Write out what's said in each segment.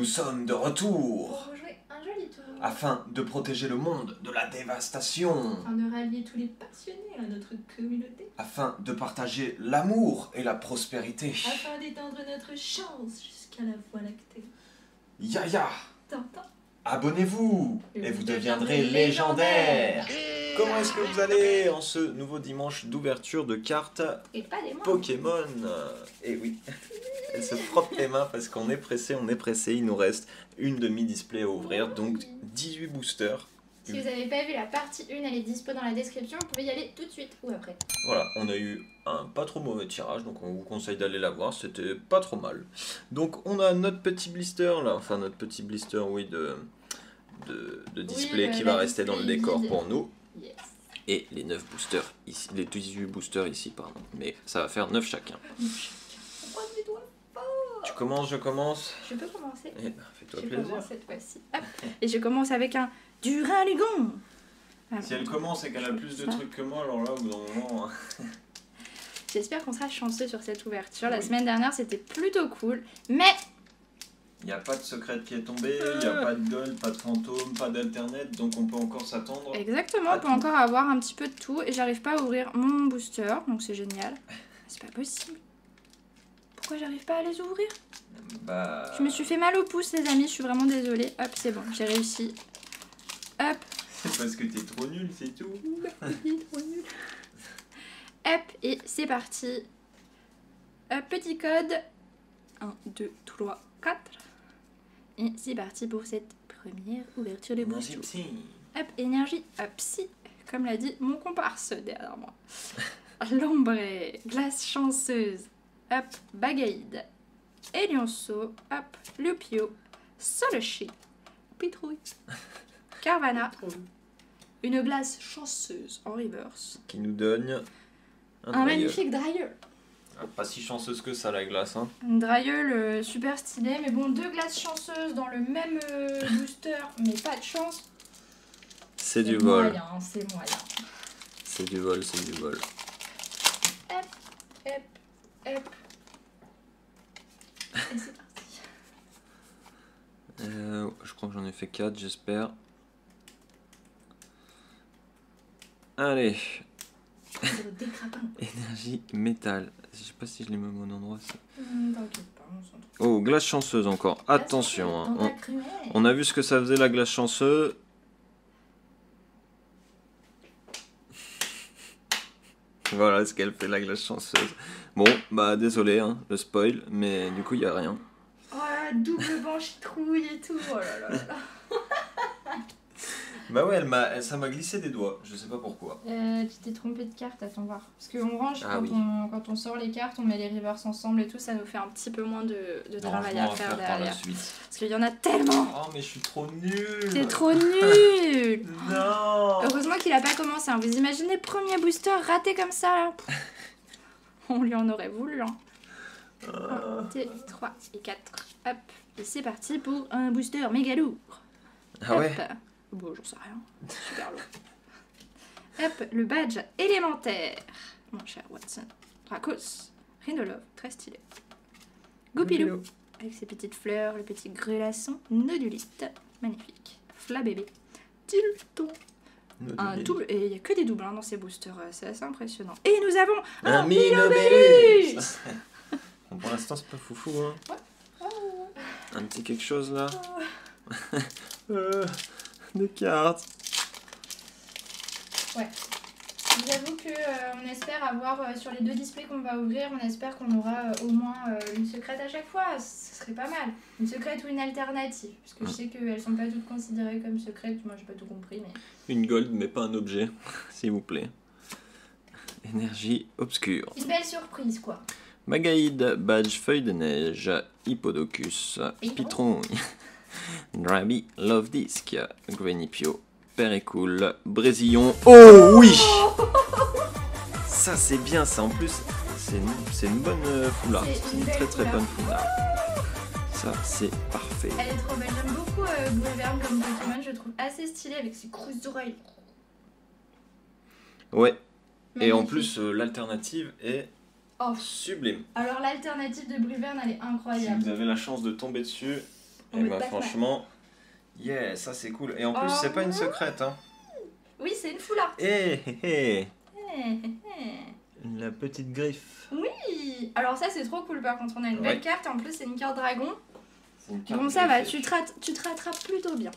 nous sommes de retour Pour rejouer un joli tour. afin de protéger le monde de la dévastation, Afin de rallier tous les passionnés à notre communauté. afin de partager l'amour et la prospérité. Afin d'étendre notre chance jusqu'à la voie lactée. Yaya, Tintin. abonnez-vous et vous deviendrez légendaire. Comment est-ce que vous allez en ce nouveau dimanche d'ouverture de cartes Et pas des mois. Pokémon? Et oui, elle se frotte les mains parce qu'on est pressé, il nous reste une demi-display à ouvrir, donc 18 boosters. Si vous n'avez pas vu la partie 1, elle est dispo dans la description, vous pouvez y aller tout de suite ou après. Voilà, on a eu un pas trop mauvais tirage, donc on vous conseille d'aller la voir, c'était pas trop mal. Donc on a notre petit blister là, enfin notre petit blister, oui, de display qui va rester dans le décor pour nous. Yes. Et les 9 boosters ici, les 18 boosters ici, pardon. Mais ça va faire 9 chacun. On croise les doigts fort. Tu commences, je commence. Je peux commencer. Eh ben, fais-toi Je plaisir. commence cette fois-ci. Hop. Et je commence avec un Duralugon. Alors, Si elle commence et qu'elle a plus de ça. trucs que moi, alors là, au bout d'un moment... J'espère qu'on sera chanceux sur cette ouverture. La Oui. semaine dernière, c'était plutôt cool. Mais Il n'y a pas de secret qui est tombé, il n'y a pas de gold, pas de fantôme, pas d'alternate, donc on peut encore s'attendre. exactement, on peut encore avoir un petit peu de tout. Et j'arrive pas à ouvrir mon booster, donc c'est génial. C'est pas possible. Pourquoi j'arrive pas à les ouvrir? Bah... Je me suis fait mal au pouce, les amis. Je suis vraiment désolée. Hop, c'est bon, j'ai réussi. Hop. C'est parce que t'es trop nul, c'est tout. Il est trop nul. Hop, et c'est parti. Hop, petit code. 1, 2, 3, 4. Et c'est parti pour cette première ouverture de booster. Hop, énergie, hop, si. Comme l'a dit mon comparse derrière moi. Lombré, glace chanceuse. Hop, Bagaïde. Elionceau, hop, Lupio. Solochi. Pitrouille. Carvana. Une glace chanceuse en reverse. Qui nous donne Un magnifique Dryeul. Pas si chanceuse que ça la glace, hein. Une Dryeul super stylée, mais bon, deux glaces chanceuses dans le même booster, mais pas de chance. C'est du vol. Moyen, c'est moyen. C'est du vol, c'est du vol. Hop, hop, hop. Et c'est parti. Je crois que j'en ai fait 4, j'espère. Allez, C'est le décrapin. énergie métal. Je sais pas si je l'ai mis au bon endroit. Ça. T'inquiète pas, on s'en trouve. Oh, glace chanceuse encore. Attention, hein. Dans ta cruelle. On a vu ce que ça faisait la glace chanceuse. Voilà ce qu'elle fait la glace chanceuse. Bon, bah désolé, hein, le spoil, mais du coup il y a rien. Oh là, double banche trouille et tout. Oh là là là là. Bah ouais, ça m'a glissé des doigts, je sais pas pourquoi. Tu t'es trompé de carte, attends voir. Parce qu'on range, Ah oui. quand on sort les cartes, on met les reverse ensemble et tout, ça nous fait un petit peu moins de travail à faire par la derrière. suite. Parce qu'il y en a tellement. Oh mais je suis trop nul. T'es trop nul. Non. Heureusement qu'il a pas commencé. Hein. Vous imaginez, premier booster raté comme ça là. On lui en aurait voulu. Hein. 1, 2, 3 et 4. Hop. Et c'est parti pour un booster méga lourd. Ah ouais. Hop. Bon, j'en sais rien. Super lourd. Hop, le badge élémentaire. Mon cher Watson. Dracos. Rinolove, très stylé. Goupilou. Avec ses petites fleurs, le petit grelasson. Nodulite. Magnifique. Flabébé. Tilton. Un double. Et il n'y a que des doubles hein, dans ces boosters. C'est assez impressionnant. Et nous avons Un Minobellus. Bon, pour l'instant c'est pas foufou hein. Ouais. Un petit quelque chose là. Des cartes. Ouais. J'avoue que on espère avoir sur les deux displays qu'on va ouvrir, on espère qu'on aura au moins une secrète à chaque fois. Ce serait pas mal. Une secrète ou une alternative. Parce que je sais qu'elles sont pas toutes considérées comme secrètes. Moi j'ai pas tout compris mais. Une gold mais pas un objet, s'il vous plaît. Énergie obscure. Une belle surprise quoi. Magaïde, badge feuille de neige, Hippodocus, Pitrouille, Draby, Love Disc, Grenipio, Péricool, Brésillon. Oh oui. Ça c'est bien, ça en plus, c'est une bonne foulard, c'est une très très bonne foulard. Ça c'est parfait. Elle est trop belle, j'aime beaucoup Briverne comme Pokémon, je trouve assez stylé avec ses crousses d'oreilles. Ouais, et en Magnifique. plus l'alternative est Oh. sublime. Alors l'alternative de Briverne elle est Si incroyable. vous avez la chance de tomber dessus, En Et mode bah Batman. franchement, yeah, ça c'est cool. Et en plus, Oh, c'est pas une secrète, hein. Oui, c'est une full art. Eh, Hé, hé, hé. la petite griffe. Oui. Alors ça, c'est trop cool. Par contre, on a une Ouais. belle carte. En plus, c'est une carte dragon. C'est une carte Bon, ça va. griffée. Tu te rattrapes plutôt bien.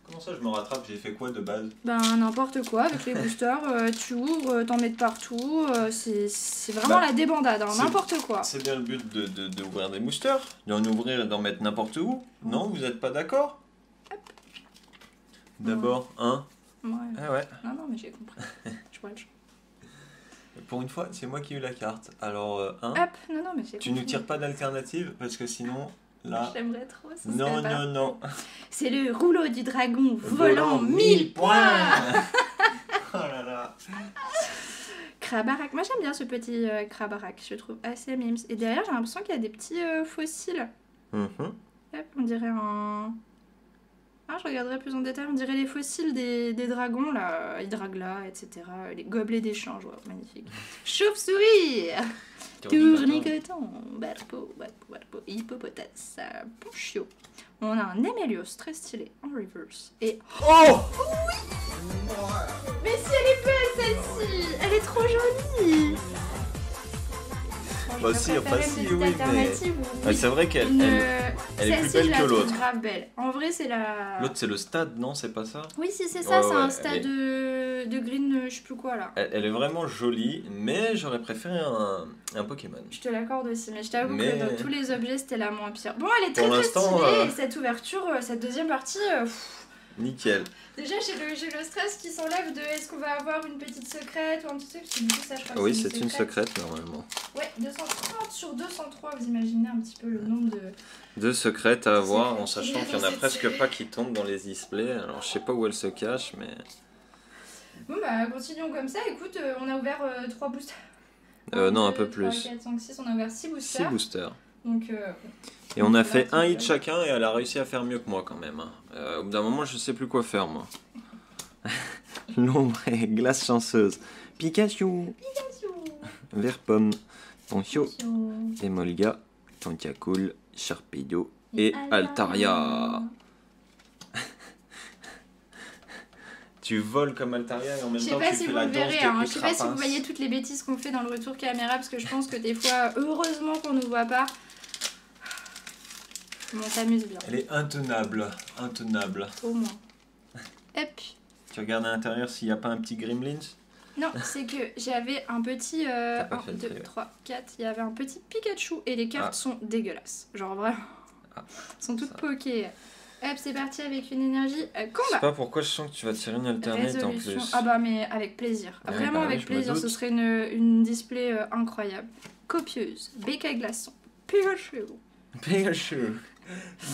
Comment ça, je me rattrape? J'ai fait quoi de base? Ben, n'importe quoi. Avec les boosters, tu ouvres, t'en mets de partout. C'est vraiment Bah, la débandade. Hein, c'est- n'importe quoi. C'est bien le but d'ouvrir des boosters, d'en ouvrir et d'en mettre n'importe où. Non, vous êtes pas d'accord? D'abord, hein? Ouais. Ah ouais. Non, non, mais j'ai compris. Je vois le jeu. Pour une fois, c'est moi qui ai eu la carte. Alors, hein? Hop. Non, non, mais j'ai Tu compris. nous tires pas d'alternative parce que sinon, là. J'aimerais trop. Ce Non, serait pas- non, non. C'est le rouleau du dragon volant 1000 points. Oh là là. Krabarak. Moi, j'aime bien ce petit Krabarak. Je le trouve assez mimes. Et derrière, j'ai l'impression qu'il y a des petits fossiles. Mhm. Hop, on dirait un... Ah, je regarderai plus en détail. On dirait les fossiles des dragons, là. Hydragla, etc. Les gobelets d'échange. Ouais, magnifique. Chauve-souris. Tourniqueton. Barpo, hippopotamus. Ponchio. On a un Emelios très stylé en reverse. Et... Oh! Mais si elle est belle, celle-ci. Elle est trop jolie. Bah si, enfin si, oui, mais... Alternative ou... Ouais, c'est vrai qu'elle Une, elle est plus celle-ci, belle je la que trouve l'autre. grave belle. En vrai, c'est la... L'autre, c'est le stade, non? C'est pas ça? Oui, si, c'est ça, Ouais, c'est ouais, un stade de green, je sais plus quoi, là. Elle est vraiment jolie, mais j'aurais préféré un Pokémon. Je te l'accorde aussi, mais je t'avoue Mais- que dans tous les objets, c'était la moins pire. Bon, elle est Pour très très l'instant, stylée, et cette ouverture, cette deuxième partie... Nickel. Déjà, j'ai le stress qui s'enlève de est-ce qu'on va avoir une petite secrète ou un petit truc, parce que du coup, ça, je crois que Oui, c'est une secrète, normalement. Ouais, 230 sur 203, vous imaginez un petit peu le nombre de... Deux secrètes à avoir, en Secrètes. sachant qu'il y en a presque pas qui tombent dans les displays. Alors, je sais pas où elles se cachent, mais... Bon bah continuons comme ça, écoute, on a ouvert 3 boosters. non, un 2, peu 3, plus. 4, 5, 6, on a ouvert 6 6 boosters. boosters. Donc Et on a fait voilà, un hit c'est chacun et elle a réussi à faire mieux que moi quand même. Hein. Au bout d'un moment, je sais plus quoi faire moi. L'ombre et glace chanceuse. Pikachu, Verpomme, Ponchio, Emolga, Tentacool, Sharpedo et Altaria. Tu voles comme Altaria et en même Je sais temps pas tu si fais vous la le danse verrez, de hein. Je sais pas si vous Ultrapace. voyez toutes les bêtises qu'on fait dans le retour caméra, parce que je pense que des fois, heureusement qu'on nous voit pas. Mais on s'amuse bien, Elle est intenable, intenable. au moins. Hop. Tu regardes à l'intérieur s'il n'y a pas un petit Gremlins. Non, c'est que j'avais un petit... pas 1, fait le 2, tri, ouais. 3, 4, il y avait un petit Pikachu et les cartes Ah. sont dégueulasses. Genre vraiment, Ah, sont toutes ça. pokées. Hop, c'est parti avec une énergie Je sais combat. pas pourquoi je sens que tu vas tirer une alternate en Résolution. plus. Ah bah mais avec plaisir. Ouais, Vraiment bah oui, avec je me plaisir, ce doute. serait une display incroyable. Copieuse, bécaye glaçon, Pikachu, Pikachu.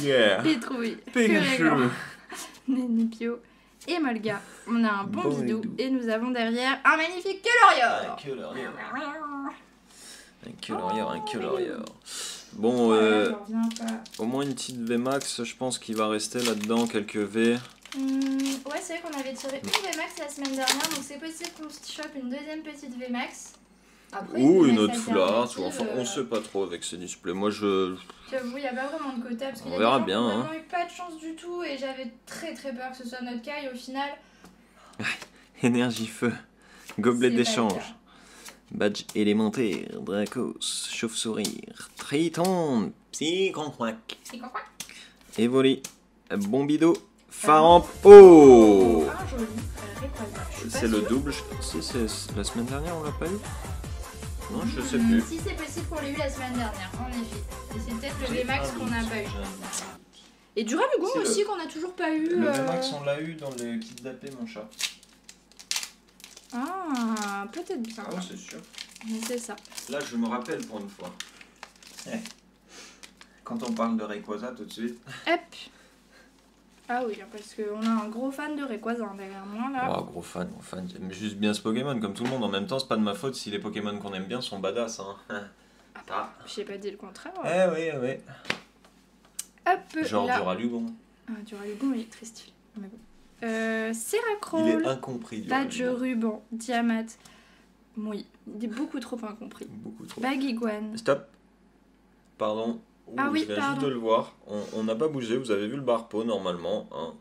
Yeah. Pétrouille, Pikachu. Furigant, Nenipio et Molga. On a un bon Bon bidou bidou. et nous avons derrière un magnifique Kelorio. Un Kelorio, un Kelorio. Bon, Ouais, j'en reviens pas. au moins une petite VMAX, je pense qu'il va rester là-dedans, quelques V. Ouais, c'est vrai qu'on avait tiré une VMAX la semaine dernière, donc c'est possible qu'on se chope une deuxième petite VMAX. Après, Ou une VMAX autre full art, alternative, ou enfin on sait pas trop avec ces displays. Moi je... J'avoue, il n'y a pas vraiment de quota parce qu'il y On a verra des gens bien, qui ont hein. vraiment eu pas de chance du tout et j'avais très très peur que ce soit notre cas et au final. Énergie feu, gobelet c'est pas le d'échange, cas. badge élémentaire, Dracos, chauve-sourire, Triton, Psychonquack, C'est quoi? Evoli, Bombido, Faramp. Oh, Ah, joli. Rayquaza. Je suis pas c'est le sûre. double. Si, c'est la semaine dernière, on l'a pas eu? Non, je sais plus. Si c'est possible qu'on l'ait eu la semaine dernière, en effet. Et c'est peut-être le VMAX qu'on n'a pas eu. Et du Rabugon C'est aussi qu'on n'a toujours pas eu. Le VMAX, on l'a eu dans le kit d'AP, mon chat. Ah, peut-être bien. Ah ouais, c'est sûr. Mais c'est ça. Là, je me rappelle pour une fois. Quand on parle de Rayquaza, tout de suite. Hop. Ah oui, parce qu'on a un gros fan de Rayquaza derrière moi là. Oh, gros fan, gros fan. J'aime juste bien ce Pokémon, comme tout le monde. En même temps, c'est pas de ma faute si les Pokémon qu'on aime bien sont badass. Hein. Ah. J'ai pas dit le contraire. Eh oui, oui. Hop, Genre là. du Ralugon. Ah, du Ralugon, il est très stylé. Mais bon. Il est Seracroll, incompris. Du Badge Ralugon. Ruban, Diamat. Oui, il est beaucoup trop incompris. Beaucoup trop. Bagiguan. Stop. Pardon. Ah oui, je viens juste pardon. de le voir. On n'a pas bougé, vous avez vu le barpeau normalement. Hein.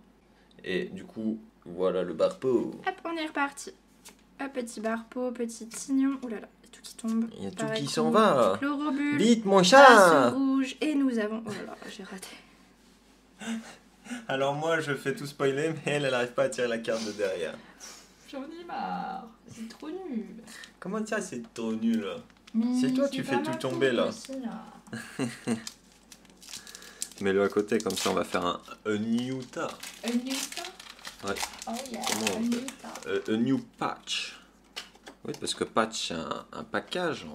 Et du coup, voilà le barpeau. Hop, on est reparti. Hop, petit barpeau, petit tignon. Oh là là, il y a tout qui tombe. Il y a tout Pareil qui coup, s'en va. Chlorobule. Vite mon Tasse chat. rouge. Et nous avons... Oh là là, j'ai raté. Alors moi je fais tout spoiler, mais elle arrive pas à tirer la carte de derrière. J'en ai marre. C'est trop nul. Comment ça c'est trop nul là? Mais C'est toi, tu c'est fais pas tout ma tomber, faute là. aussi, là. Mets-le à côté, comme ça on va faire un new ta. Un Utah? Ouais. Oh yeah, Comment on un fait Utah. A new patch. Oui, parce que patch c'est un package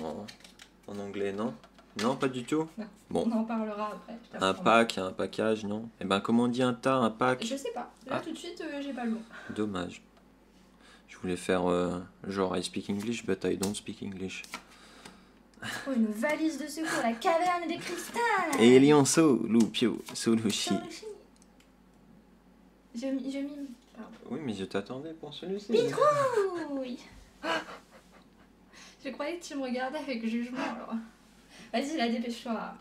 en anglais, non? Non, pas du tout? Non. Bon. On en parlera après. je Un t'apprends. pack, un package, non? Eh ben comment on dit un tas, un pack? Je sais pas. Là, Ah. tout de suite, j'ai pas le mot. Dommage. Je voulais faire genre I speak English, but I don't speak English. Oh, une valise de secours, la caverne des cristals. Elion so, lupio, solushi. Je mime. Pardon. Oui, mais je t'attendais pour celui-ci. Pitrouille. Je croyais que tu me regardais avec jugement, alors. Vas-y, la dépêche-toi.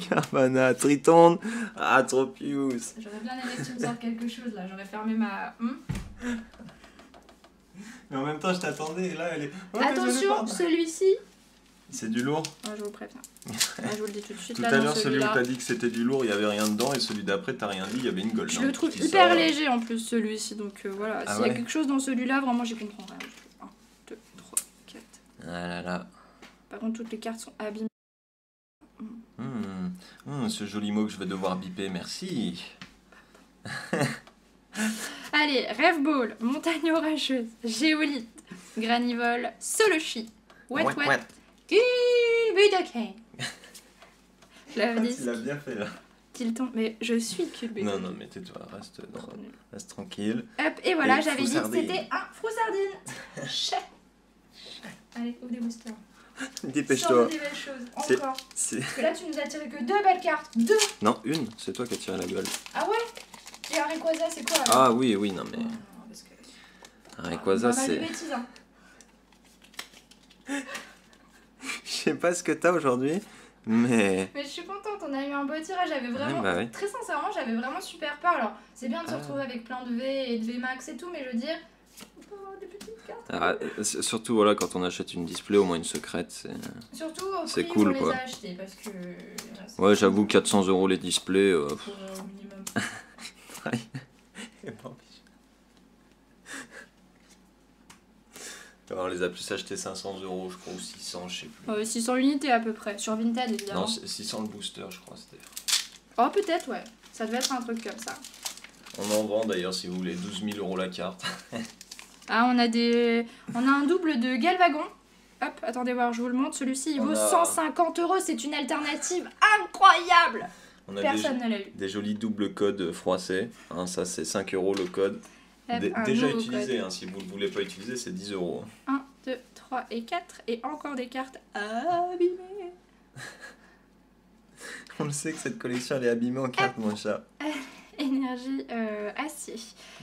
Carvana, Triton, Atropius. J'aurais bien aimé que tu me sortes quelque chose, là. J'aurais fermé ma... Mais en même temps, je t'attendais et là, elle est. Oh, Attention, celui-ci... C'est du lourd. Ah, je vous préviens. Ah, je vous le dis tout de suite. Tout là, à dans l'heure, celui où celui-là. t'as dit que c'était du lourd, il y avait rien dedans, et celui d'après, t'as rien dit, il y avait une gold. Je hein. le trouve Je dis hyper ça, léger en plus, celui-ci. Donc voilà, Ah s'il y a ouais quelque chose dans celui-là, vraiment, j'y comprends rien. 1, 2, 3, 4. Ah là là. Par contre, toutes les cartes sont abîmées. Ce joli mot que je vais devoir biper, merci. Allez, Rêve Ball, Montagne Orageuse, Géolite, Granivole, Solushi, Wet Wet, Budokai. Love Tu Disc, l'as bien fait là. Tilton, mais je suis Budokai. Non, non, mais tais-toi, reste tranquille. Hop, et voilà, Et j'avais dit que Froussardine. c'était un Froussardine. Chais. Allez, ouvre des boosters. Sors Dépêche-toi. des belles choses, C'est- encore. C'est... Parce que là, tu nous as tiré que 2 belles cartes. 2. Non, une, c'est toi qui as tiré la gueule. Ah ouais. Et un Rayquaza, c'est quoi alors? Ah oui, oui, non mais. Non, parce que... Un Rayquaza, pas mal de c'est. bêtises, hein. Je sais pas ce que t'as aujourd'hui, mais. Mais je suis contente, on a eu un beau tirage, j'avais vraiment, bah oui. très sincèrement, j'avais vraiment super peur. Alors, c'est bien de se Ah. retrouver avec plein de V et de VMAX et tout, mais je veux dire, on peut avoir des petites cartes. Ah, surtout voilà, quand on achète une display, au moins une secrète, c'est. Surtout au c'est prix cool, où on les quoi. a achetés, parce que... voilà, c'est Ouais, j'avoue, 400 € les displays. pour, au minimum. On les a plus achetés 500 € je crois, ou 600, je sais plus. 600 unités à peu près, sur Vinted évidemment. Non, c'est 600 le booster, je crois, c'était. Oh, peut-être, ouais. Ça devait être un truc comme ça. On en vend d'ailleurs si vous voulez, 12 000 € la carte. Ah, on a un double de Galvagon. Hop, attendez voir, je vous le montre. Celui-ci, il On vaut a- 150 €. C'est une alternative incroyable. On a Personne ne l'a eu. des jolis doubles codes froissés. Hein, ça, c'est 5 € le code. Hop, un Déjà nouveau utilisé, code. hein, si vous ne le voulez pas utiliser, c'est 10 €. 1, 2, 3 et 4. Et encore des cartes abîmées. On le sait que cette collection elle est abîmée en cartes, mon chat. Énergie acier.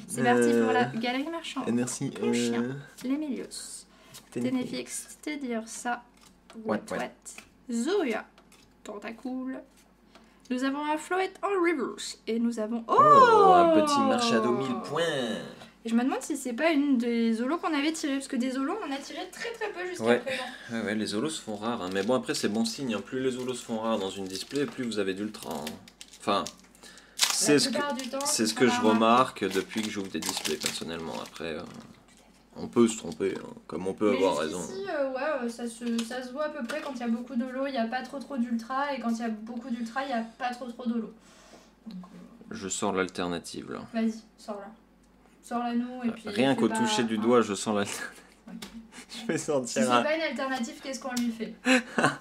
C'est parti pour la galerie marchande. Merci. Mon chien. Lémélios. Ténéfix, Teddiursa. Wet Ouais. Wet. Zoya. Tentacool. Nous avons un Floette en reverse. Et nous avons... Oh, un petit Marchado 1000 points. Et je me demande si c'est pas une des zolos qu'on avait tiré. Parce que des zolos, on a tiré très peu jusqu'à Ouais. présent. Ouais, les zolos se font rares. Hein. Mais bon, après, c'est bon signe. Hein. Plus les zolos se font rares dans une display, plus vous avez d'ultra. Hein. Enfin, c'est ce que je remarque depuis que j'ouvre des displays, personnellement. Après, on peut se tromper, hein, comme on peut avoir raison. Ici, ça se voit à peu près quand il y a beaucoup d'holo, il n'y a pas trop d'ultra. Et quand il y a beaucoup d'ultra, il n'y a pas trop d'holo. Donc, Je sors l'alternative, là. vas-y, sors-la. Sors-la nous. Et puis, Rien fais qu'au pas- toucher du hein. doigt, je sens l'alternative. Ok. Je vais Si sortir c'est un... pas une alternative, qu'est-ce qu'on lui fait?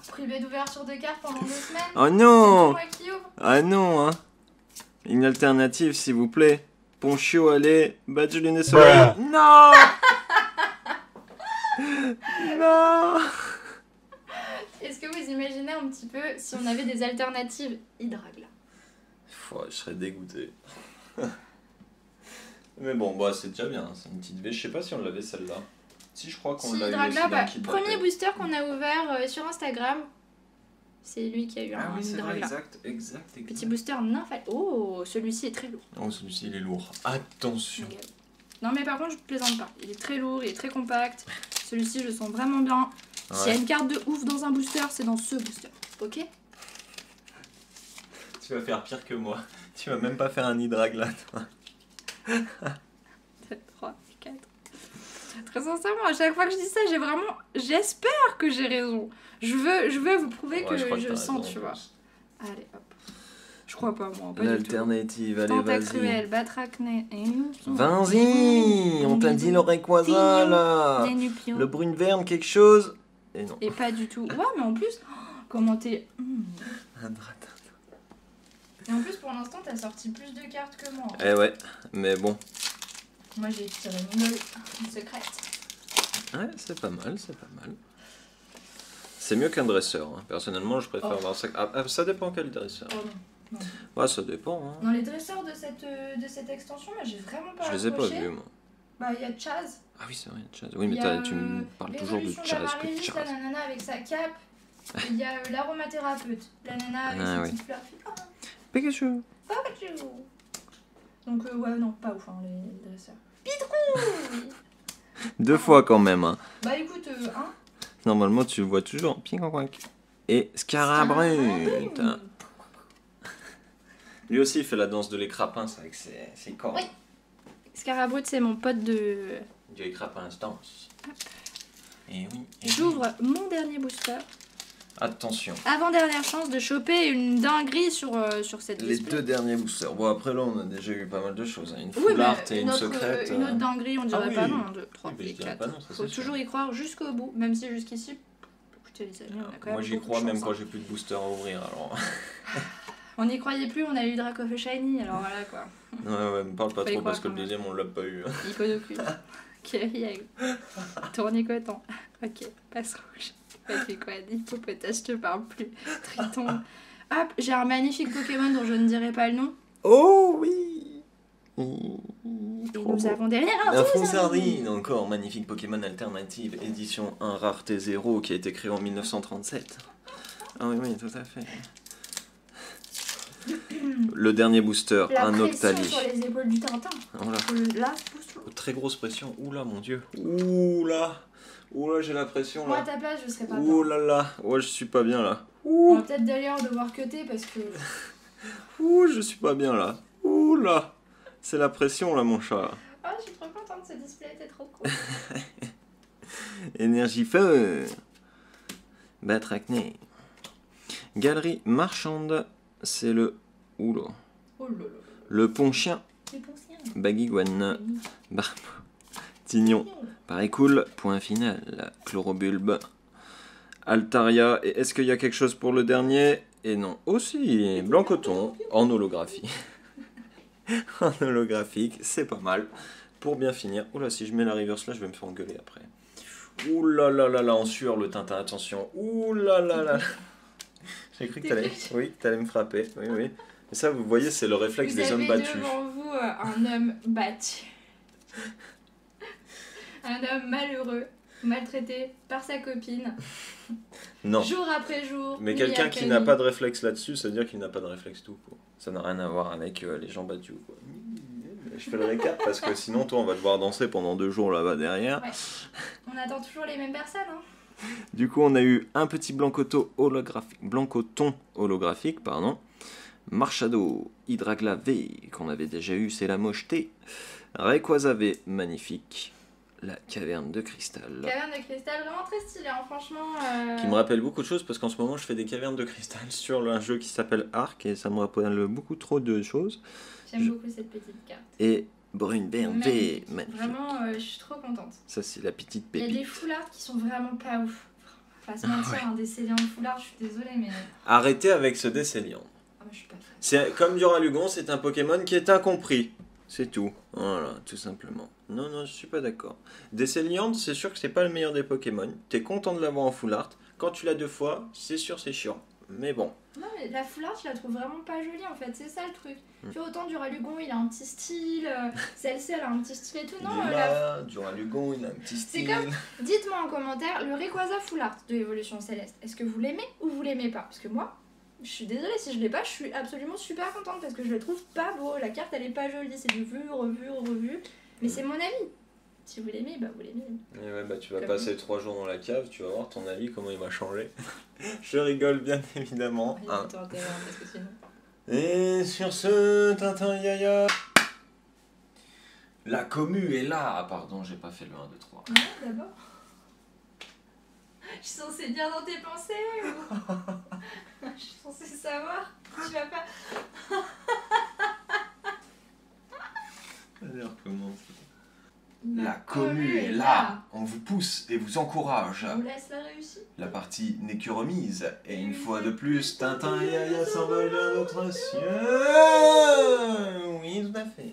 Privé d'ouverture de cartes pendant 2 semaines? Oh C'est non! moi qui ouvre. Ah non, hein. Une alternative, s'il vous plaît. Ponchio, allez. Badge Lunesoleil. Non. Non. Est-ce que vous imaginez un petit peu si on avait des alternatives Hydragla? Je serais dégoûté. Mais bon, bah, c'est déjà bien. C'est une petite V. Je sais pas si on l'avait celle-là. Si, je crois qu'on Si l'a eu aussi Hydragla, dans bah, le kit premier d'appel. booster qu'on a ouvert sur Instagram. C'est lui qui a eu Ah un oui, c'est vrai, Dragla. exact. Petit booster Nymphal. Oh, celui-ci est très lourd. Oh, celui-ci, il est lourd. Attention. Regarde. Non mais par contre je plaisante pas, il est très lourd, il est très compact, celui-ci je le sens vraiment bien. S'il y a une carte de ouf dans un booster, c'est dans ce booster, ok? Tu vas faire pire que moi. Tu vas même pas faire un Hydrag là, toi. 3, 4. Très sincèrement, à chaque fois que je dis ça, j'espère que j'ai raison. Je veux vous prouver que je sens, tu vois. Allez, hop. Je crois pas, moi. Pas L'alternative, allez, Tentacruel, vas-y. Batracné, et Vas-y, on t'a dit le Rayquaza, là. Dénupio. Le Brune-Verne, quelque chose. Et non. Et pas du tout. Ouais, mais en plus, comment t'es... Un Dratin. Et en plus, pour l'instant, t'as sorti plus de cartes que moi. Eh ouais, mais bon. Moi, j'ai tiré une gueule secrète. Ouais, c'est pas mal. C'est mieux qu'un dresseur. Hein. Personnellement, je préfère avoir ça. Ah, ça dépend quel dresseur. Oh non. Ouais, ça dépend. Hein. Dans les dresseurs de cette extension, là, j'ai vraiment pas Je les ai pas accroché. vus, moi. Bah, il y a Chaz. Ah oui, c'est vrai, Chaz. Oui, mais Il y a, tu me parles toujours de Chaz que de Chaz. Chaz. La nana avec sa cape. Il y a l'aromathérapeute. La nana avec ses petites fleurs. Pikachu. Pikachu. Donc, ouais, non, pas ouf, hein, les dresseurs. Pitron. 2 fois quand même. Hein. Bah, écoute, hein. Normalement, tu le vois toujours. Pinkwink. Et Scarabrute. Lui aussi, il fait la danse de l'écrapin avec ses cornes. Oui. Scarabrute, c'est mon pote de... Du écrapin danse. Et oui. J'ouvre mon dernier booster. Attention. Avant-dernière chance de choper une dinguerie sur cette Les display. 2 derniers boosters. Bon, après là, on a déjà eu pas mal de choses. Hein. Une Oui, full art mais et une secrète. Une autre dinguerie, on dirait oui. pas non. 2, 3, Oui, mais je 4, dirais 4. pas non, ça, Faut c'est toujours y croire jusqu'au bout, même si jusqu'ici... Écoutez les amis, on a quand même Moi, j'y beaucoup crois de même chance, quand hein. j'ai plus de booster à ouvrir. Alors. On n'y croyait plus, on a eu Dracoff et Shiny, alors voilà quoi. Ouais, me parle pas Faut y trop parce croire que le quand même. deuxième, on l'a pas eu. Hippodoculus. Kyriel. Tournicoton. Ok, passe rouge. Ça fait quoi? Hippopotas, je te parle plus. Triton. Hop, j'ai un magnifique Pokémon dont je ne dirai pas le nom. Oh oui. Et nous avons derrière La Fonsardine, encore magnifique Pokémon alternative, édition 1 rareté 0 qui a été créé en 1937. Ah oui, tout à fait. Le dernier booster, La un pression Octali. sur les épaules du Tintin. Voilà. Là, Très grosse pression. Oula, mon dieu. Oula, j'ai la pression moi à là. ta place, je serais pas bien. Ouh là, ouais, je suis pas bien là. On va peut-être d'ailleurs devoir cutter parce que... Ouh, je suis pas bien là. Ouh là, c'est la pression là, mon chat. Ah, je suis trop contente, ce display était trop cool. Énergie feu. Batracné. Galerie marchande, c'est le... Oula. Oh là là. Le pont-chien. Les ponciens. Baguiguane. Barbe. Tignon. Pareil cool. Point final. Chlorobulbe. Altaria. Et est-ce qu'il y a quelque chose pour le dernier? Et non. Aussi. Blancoton. En holographie. En holographique. C'est pas mal. Pour bien finir. Oula, si je mets la reverse là, je vais me faire engueuler après. Ouh là là là là, en sueur le Tintin, attention. Ouh là là là. J'ai cru que t'allais me frapper. Oui. Mais ça, vous voyez, c'est le réflexe des hommes battus. Vous avez devant vous un homme battu. Un homme malheureux, maltraité par sa copine. Non. Jour après jour. Mais quelqu'un qui n'a pas de réflexe là-dessus, ça veut dire qu'il n'a pas de réflexe tout court. Ça n'a rien à voir avec les gens battus. Quoi. Je fais le récap parce que sinon, toi, on va devoir danser pendant 2 jours là-bas derrière. Ouais. On attend toujours les mêmes personnes. Hein. Du coup, on a eu un petit Blancoton holographique, pardon. Marchado, Hydragla V, qu'on avait déjà eu, c'est la mocheté. Rayquaza V, magnifique. La caverne de cristal. Caverne de cristal, vraiment très stylé, hein, franchement. Qui me rappelle beaucoup de choses parce qu'en ce moment, je fais des cavernes de cristal sur un jeu qui s'appelle Arc et ça me rappelle beaucoup trop de choses. J'aime beaucoup cette petite carte. Et Brune-Verne V, magnifique. Vraiment, je suis trop contente. Ça, c'est la petite Il y a pépite. des foulards qui sont vraiment pas ouf. Enfin, se mentir, un Décéliant de foulard, je suis désolée, mais. Arrêtez avec ce Décéliant. Ah, moi, je suis pas fan. C'est comme Duralugon, c'est un Pokémon qui est incompris. C'est tout. Voilà, tout simplement. Non, je suis pas d'accord. Décéliante, c'est sûr que c'est pas le meilleur des Pokémon. T'es content de l'avoir en full art. Quand tu l'as 2 fois, c'est sûr, c'est chiant. mais bon. Non, mais la foulard, je la trouve vraiment pas jolie en fait, c'est ça le truc. Tu vois, autant du Ralugon, il a un petit style, celle-ci, elle a un petit style et tout. Non, il est là, du Ralugon, il a un petit style. C'est comme, dites-moi en commentaire, le Rayquaza foulard de Évolution Céleste, est-ce que vous l'aimez ou vous l'aimez pas? Parce que moi, je suis désolée, si je l'ai pas, je suis absolument super contente parce que je le trouve pas beau. La carte, elle est pas jolie, c'est du vu, revu, revu. Mais c'est mon avis. Si vous l'aimez, bah vous l'aimez. Et ouais, bah tu vas passer 3 jours dans la cave, tu vas voir ton avis, comment il va changer. Je rigole bien évidemment. Hein. Parce que sinon... Et sur ce, Tintin Yaya, la commu est là. Ah pardon, j'ai pas fait le 1, 2, 3. Ouais, d'abord. Je suis censée bien dans tes pensées ou... Je suis censée savoir. Tu vas pas... Allez, on recommence. La commu est là. On vous pousse et vous encourage. On vous laisse la réussite. La partie n'est que remise. Et une fois de plus, Tintin et Yaya s'envolent vers notre ciel. Oui, tout à fait.